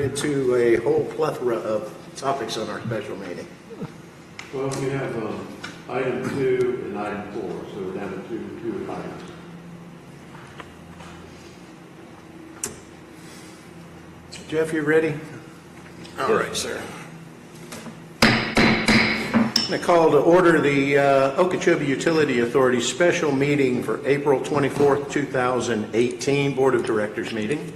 To a whole plethora of topics on our special meeting. Well, we have item 2 and item 4, so we're down to two items. Jeff, you ready? All right, sir. I'm going to call to order the Okeechobee Utility Authority special meeting for April 24th, 2018 Board of Directors meeting. I'm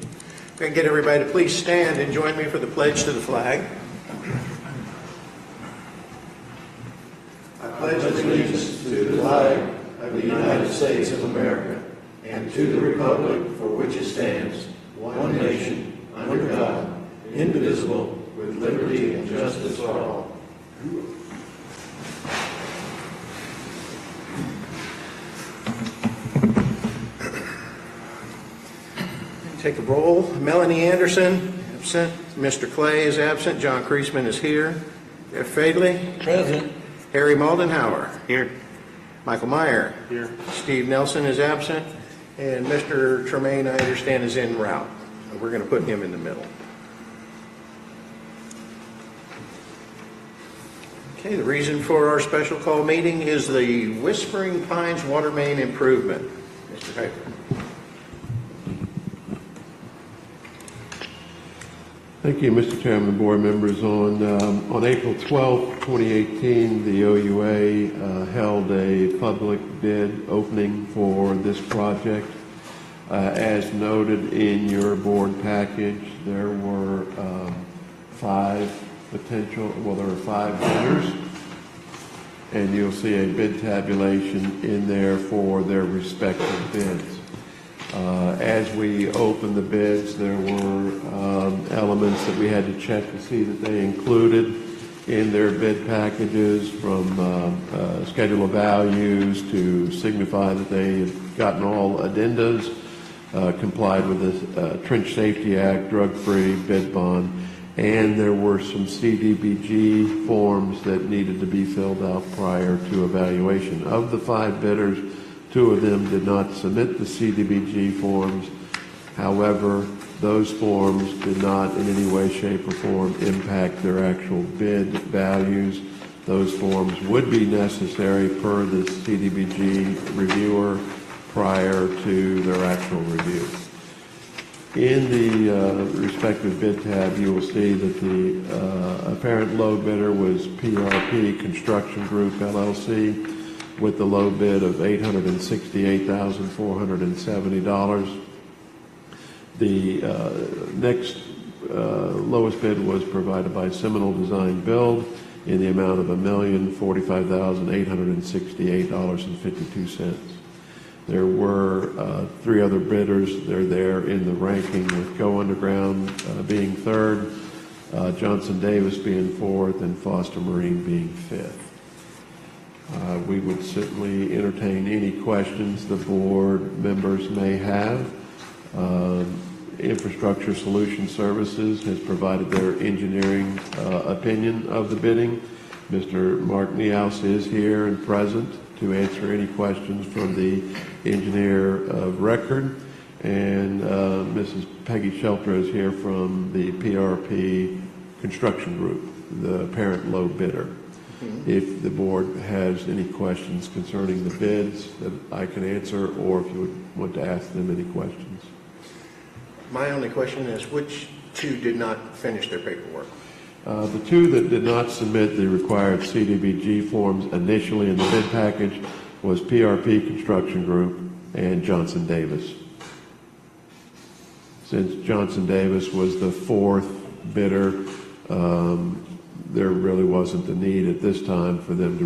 going to get everybody to please stand and join me for the pledge to the flag. I pledge allegiance to the flag of the United States of America and to the republic for which it stands, one nation, under God, indivisible, with liberty and justice for all. Take a roll. Melanie Anderson, absent. Mr. Clay is absent. John Kreisman is here. Jeff Fadley. Present. Harry Maldenhauer. Here. Michael Meyer. Here. Steve Nelson is absent. And Mr. Tremaine, I understand, is en route. We're going to put him in the middle. Okay, the reason for our special call meeting is the Whispering Pines water main improvement. Mr. Hafer. Thank you, Mr. Chairman, board members. On April 12, 2018, the OUA held a public bid opening for this project. As noted in your board package, there were five bidders, and you'll see a bid tabulation in there for their respective bids. As we opened the bids, there were elements that we had to check to see that they included in their bid packages, from schedule of values to signify that they had gotten all addendas, complied with the Trench Safety Act, drug-free bid bond, and there were some CDBG forms that needed to be filled out prior to evaluation. Of the five bidders, two of them did not submit the CDBG forms. However, those forms did not in any way, shape, or form impact their actual bid values. Those forms would be necessary per the CDBG reviewer prior to their actual review. In the respective bid tab, you will see that the apparent low bidder was PRP Construction Group, LLC, with the low bid of $868,470. The next lowest bid was provided by Seminole Design Build in the amount of $1,045,868.52. There were three other bidders. They're there in the ranking, with Go Underground being third, Johnson Davis being fourth, and Foster Marine being fifth. We would certainly entertain any questions the board members may have. Infrastructure Solution Services has provided their engineering opinion of the bidding. Mr. Mark Niehaus is here and present to answer any questions from the engineer of record. And Mrs. Peggy Shelter is here from the PRP Construction Group, the apparent low bidder. If the board has any questions concerning the bids that I can answer, or if you would want to ask them any questions. My only question is, which two did not finish their paperwork? The two that did not submit the required CDBG forms initially in the bid package was PRP Construction Group and Johnson Davis. Since Johnson Davis was the fourth bidder, there really wasn't the need at this time for them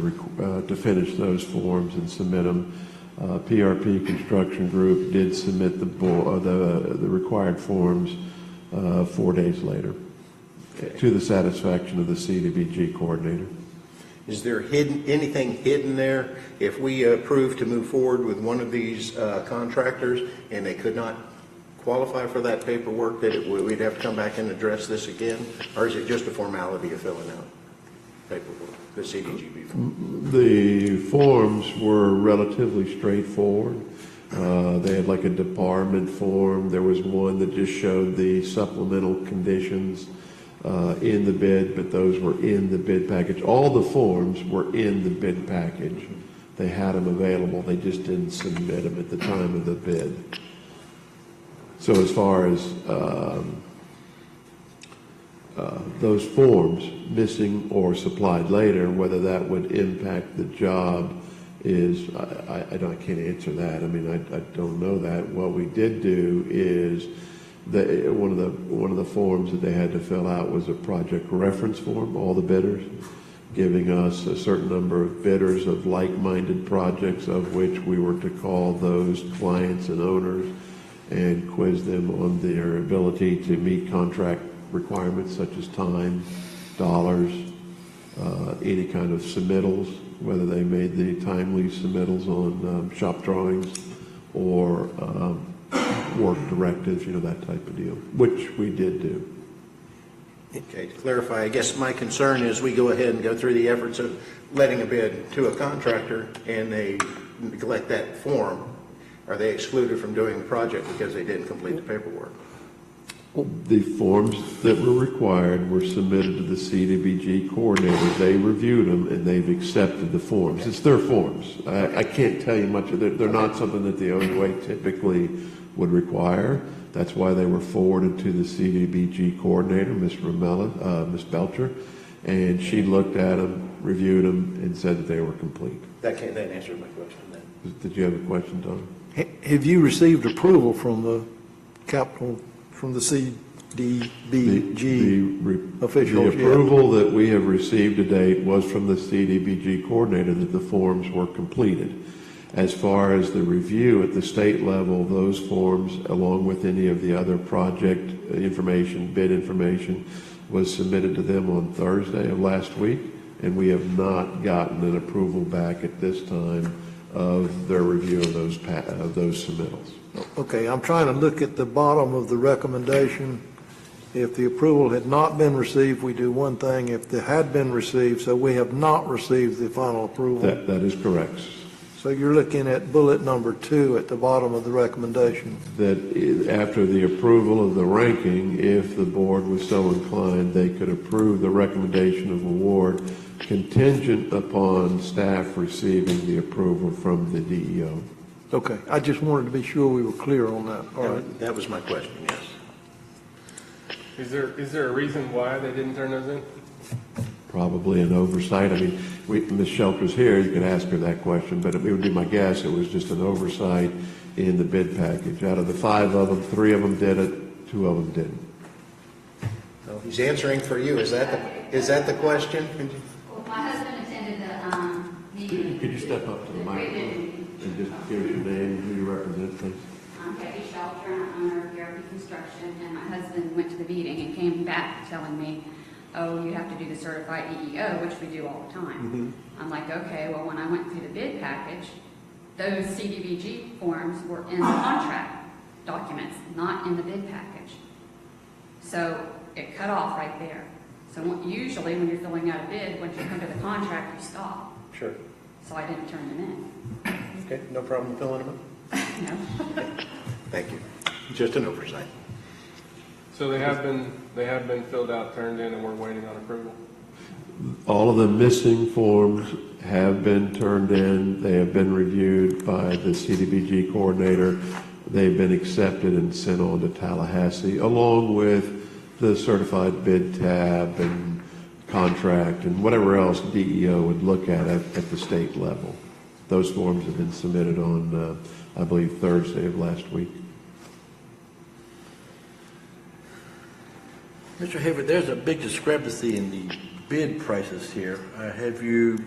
to finish those forms and submit them. PRP Construction Group did submit the required forms 4 days later, to the satisfaction of the CDBG coordinator. Is there anything hidden there? If we approve to move forward with one of these contractors and they could not qualify for that paperwork, that we'd have to come back and address this again? Or is it just a formality of filling out paperwork, the CDBG form? The forms were relatively straightforward. They had like a department form. There was one that just showed the supplemental conditions in the bid, but those were in the bid package. All the forms were in the bid package. They had them available. They just didn't submit them at the time of the bid. So as far as those forms missing or supplied later, whether that would impact the job is, I can't answer that. I mean, I don't know that. What we did do is one of the forms that they had to fill out was a project reference form, all the bidders, giving us a certain number of bidders of like-minded projects, of which we were to call those clients and owners and quiz them on their ability to meet contract requirements such as time, dollars, any kind of submittals, whether they made the timely submittals on shop drawings or work directives, that type of deal, which we did do. Okay, to clarify, I guess my concern is we go ahead and go through the efforts of letting a bid to a contractor and they neglect that form. Are they excluded from doing the project because they didn't complete the paperwork? The forms that were required were submitted to the CDBG coordinator. They reviewed them and they've accepted the forms. It's their forms. I can't tell you much. They're not something that the OUA typically would require. That's why they were forwarded to the CDBG coordinator, Ms. Ms. Belcher, and she looked at them, reviewed them, and said that they were complete. That answers my question then. Did you have a question, Tom? Have you received approval from the CDBG officials? The approval that we have received to date was from the CDBG coordinator that the forms were completed. As far as the review at the state level, those forms, along with any of the other project information, bid information, was submitted to them on Thursday of last week, and we have not gotten an approval back at this time of their review of those submittals. Okay, I'm trying to look at the bottom of the recommendation. If the approval had not been received, we do one thing. If it had been received, so we have not received the final approval. That is correct. So you're looking at bullet number 2 at the bottom of the recommendation. That after the approval of the ranking, if the board was so inclined, they could approve the recommendation of award contingent upon staff receiving the approval from the DEO. Okay, I just wanted to be sure we were clear on that. All right. That was my question, yes. Is there a reason why they didn't turn those in? Probably an oversight. I mean, Ms. Shelter's here, you could ask her that question, but it would be my guess it was just an oversight in the bid package. Out of the 5 of them, 3 of them did it, 2 of them didn't. So he's answering for you. Is that the question? Well, my husband attended the meeting. Could you step up to the microphone and just give us your name and who you represent, please? I'm Peggy Shelter, and I'm owner of Garrity Construction, and my husband went to the meeting and came back telling me, oh, you have to do the certified EEO, which we do all the time. I'm like, okay, well, when I went through the bid package, those CDBG forms were in the contract documents, not in the bid package. So it cut off right there. So usually when you're filling out a bid, once you come to the contract, you stop. Sure. So I didn't turn them in. Okay, no problem filling them in? No. Thank you. Just an oversight. So they have been filled out, turned in, and we're waiting on approval. All of the missing forms have been turned in. They have been reviewed by the CDBG coordinator. They've been accepted and sent on to Tallahassee, along with the certified bid tab and contract and whatever else DEO would look at the state level. Those forms have been submitted on, I believe, Thursday of last week. Mr. Hayward, there's a big discrepancy in the bid prices here. Have you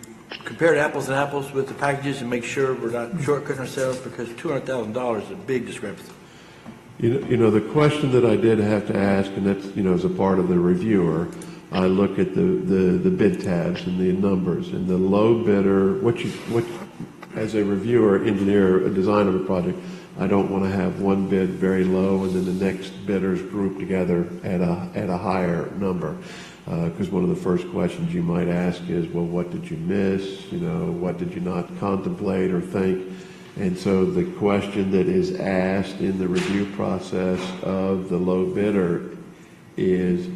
compared apples and apples with the packages and make sure we're not shortcutting ourselves, because $200,000 is a big discrepancy? You know, the question that I did have to ask, and that's, as a part of the reviewer, I look at the bid tabs and the numbers, and the low bidder, as a reviewer, engineer, a designer of a project, I don't want to have one bid very low and then the next bidders grouped together at a higher number. Because one of the first questions you might ask is, well, what did you miss? What did you not contemplate or think? And so the question that is asked in the review process of the low bidder is,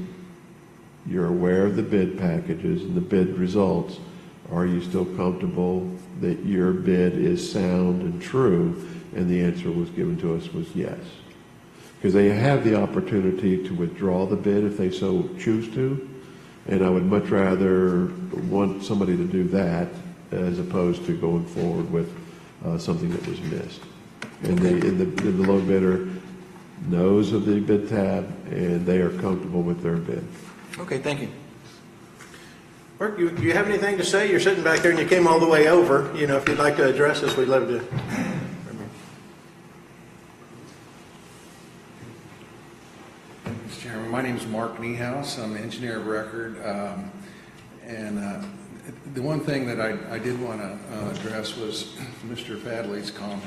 you're aware of the bid packages and the bid results. Are you still comfortable that your bid is sound and true? And the answer was given to us was yes. Because they have the opportunity to withdraw the bid if they so choose to. And I would much rather want somebody to do that as opposed to going forward with something that was missed. And the low bidder knows of the bid tab and they are comfortable with their bid. Okay, thank you. Mark, do you have anything to say? You're sitting back there and you came all the way over. You know, if you'd like to address us, we'd love to. Mr. Chairman, my name is Mark Niehaus. I'm the engineer of record. The one thing that I did want to address was Mr. Fadley's comment.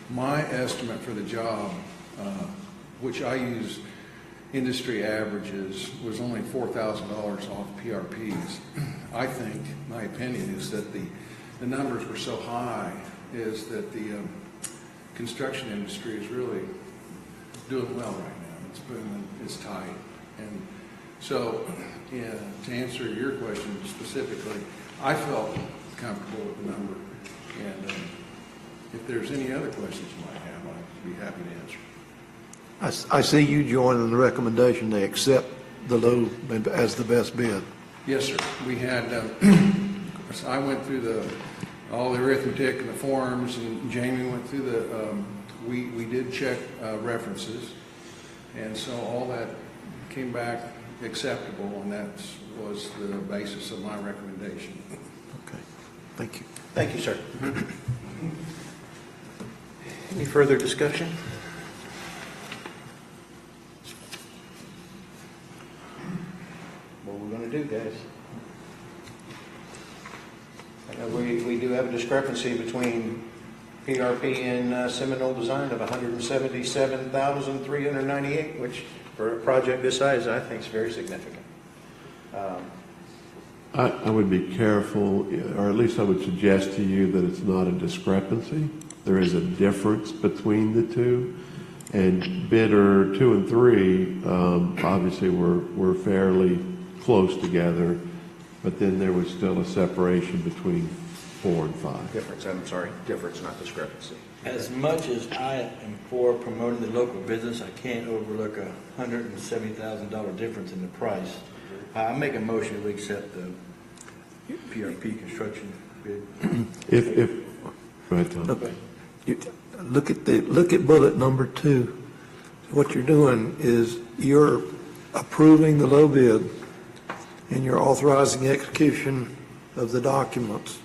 My estimate for the job, which I use industry averages, was only $4,000 off PRPs. I think, my opinion is that the numbers were so high is that the construction industry is really doing well right now. It's booming, it's tight. And so, yeah, to answer your question specifically, I felt comfortable with the number. And if there's any other questions you might have, I'd be happy to answer. I see you joining the recommendation they accept the low as the best bid. Yes, sir. We had, so I went through all the arithmetic and the forms, and Jamie went through we did check references, and so all that came back acceptable, and that was the basis of my recommendation. Okay, thank you. Thank you, sir. Any further discussion? What are we going to do, guys? I know we do have a discrepancy between PRP and Seminole Design of $177,398, which for a project this size, I think is very significant. I would be careful, or at least I would suggest to you that it's not a discrepancy. There is a difference between the two. And bidder 2 and 3, obviously were fairly close together, but then there was still a separation between 4 and 5. Difference, not discrepancy. As much as I am for promoting the local business, I can't overlook a $170,000 difference in the price. I make a motion to accept the PRP construction bid. Go ahead, Tom. Look at bullet number 2. What you're doing is you're approving the low bid and you're authorizing execution of the documents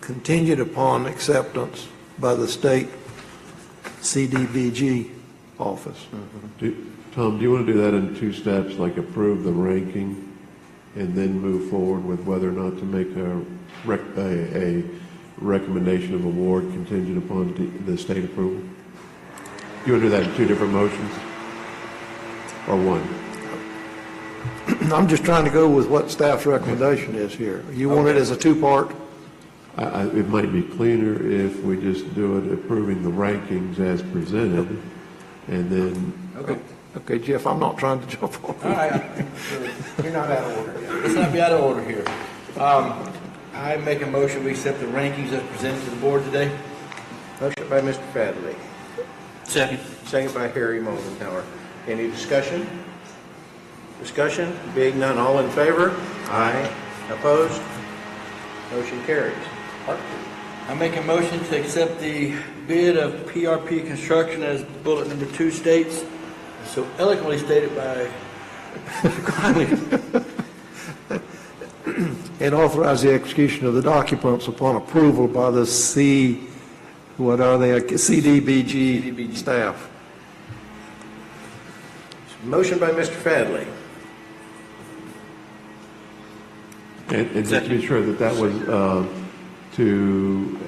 contingent upon acceptance by the state CDBG office. Tom, do you want to do that in 2 steps, like approve the ranking and then move forward with whether or not to make a recommendation of award contingent upon the state approval? You want to do that in 2 different motions? Or 1? I'm just trying to go with what staff's recommendation is here. You want it as a 2-part? It might be cleaner if we just do it approving the rankings as presented, and then... Okay, Jeff, I'm not trying to jump on. All right. You're not out of order yet. Let's not be out of order here. I make a motion, we accept the rankings as presented to the board today. Motion by Mr. Fadley, Second. second by Harry Moldenhauer. Any discussion? Discussion? Being none, all in favor? Aye. Opposed? Motion carries. I make a motion to accept the bid of PRP Construction as bullet number 2 states, so eloquently stated by Mr. Conley. And authorize the execution of the documents upon approval by the CDBG staff. Motion by Mr. Fadley. And just to be sure that was to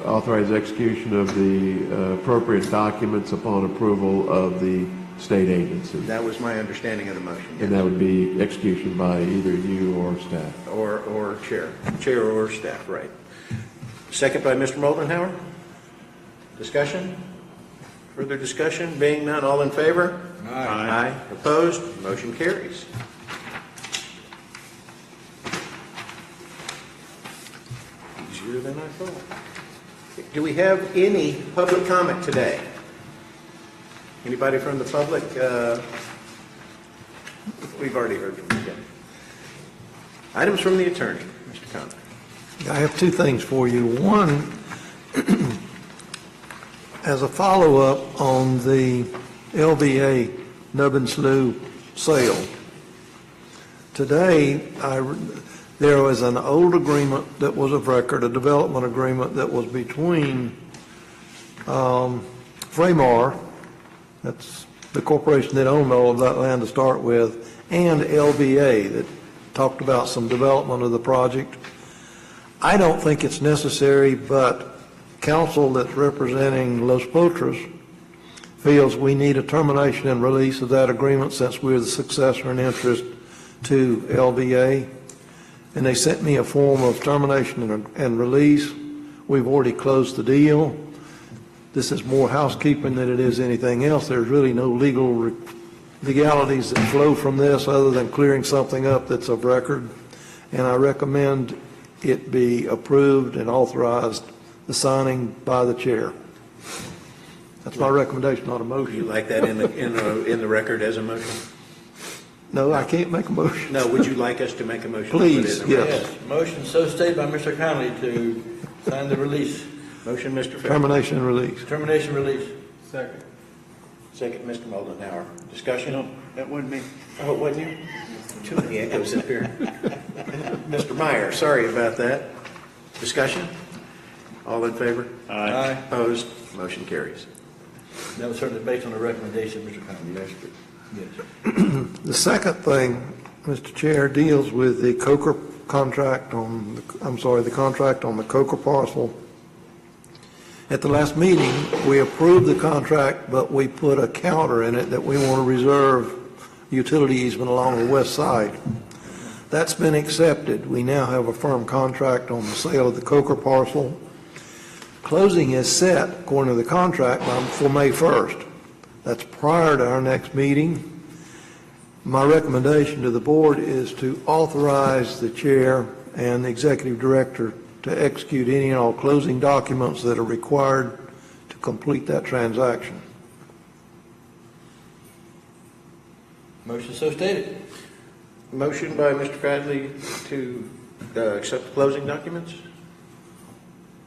authorize execution of the appropriate documents upon approval of the state agency. That was my understanding of the motion. And that would be execution by either you or staff. Or chair or staff, right. Second by Mr. Moldenhauer. Discussion? Further discussion? Being none, all in favor? Aye. Opposed? Motion carries. Easier than I thought. Do we have any public comment today? Anybody from the public? We've already heard from you. Items from the attorney, Mr. Conley. I have two things for you. One, as a follow-up on the LBA Nubbin Slough sale, today, there was an old agreement that was of record, a development agreement that was between Fremar, that's the corporation that owned all of that land to start with, and LBA that talked about some development of the project. I don't think it's necessary, but counsel that's representing Los Potros feels we need a termination and release of that agreement since we're the successor in interest to LBA. And they sent me a form of termination and release. We've already closed the deal. This is more housekeeping than it is anything else. There's really no legalities that flow from this other than clearing something up that's of record. And I recommend it be approved and authorized, the signing by the chair. That's my recommendation, not a You motion. like that in the record as a motion? No, I can't make a motion. No, would you like us to make a motion? to put Please, it in the record? yes. Yes, motion so stated by Mr. Conley to sign the release, Motion, Mr. Fair. Termination and release. termination release. Second. Second, Mr. Moldenhauer. Discussion? No, that wasn't me. Oh, it wasn't you? Too many echoes up here. Mr. Meyer, sorry about that. Discussion? All in favor? Aye. Opposed? Motion carries. That was certainly based on the recommendation of Mr. Conley. Yes. The second thing, Mr. Chair, deals with the Coker contract on, the contract on the Coker parcel. At the last meeting, we approved the contract, but we put a counter in it that we want to reserve utility easement along the west side. That's been accepted. We now have a firm contract on the sale of the Coker parcel. Closing is set, according to the contract, for May 1st. That's prior to our next meeting. My recommendation to the board is to authorize the chair and the executive director to execute any and all closing documents that are required to complete that transaction. Motion so stated. Motion by Mr. Fadley to accept the closing documents?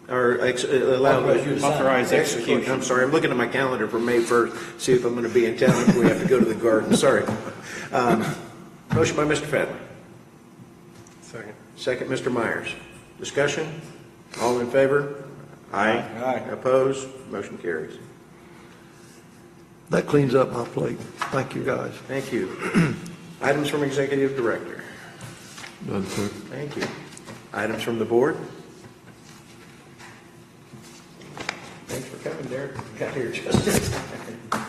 Or allow... Authorize you to sign. Authorize execution. I'm sorry, I'm looking at my calendar for May 1st, see if I'm going to be in town if we have to go to the garden, sorry. Motion by Mr. Fadley. Second. Second, Mr. Myers. Discussion? All in favor? Aye. Aye. Opposed? Motion carries. That cleans up my plate. Thank you, guys. Thank you. Items from Executive Director. None, sir. Thank you. Items from the board? Thanks for coming, Derek. Got here just in time.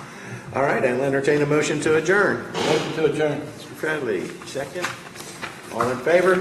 All right, I'll entertain a motion to adjourn. Motion to adjourn. Mr. Bradley, second. All in favor?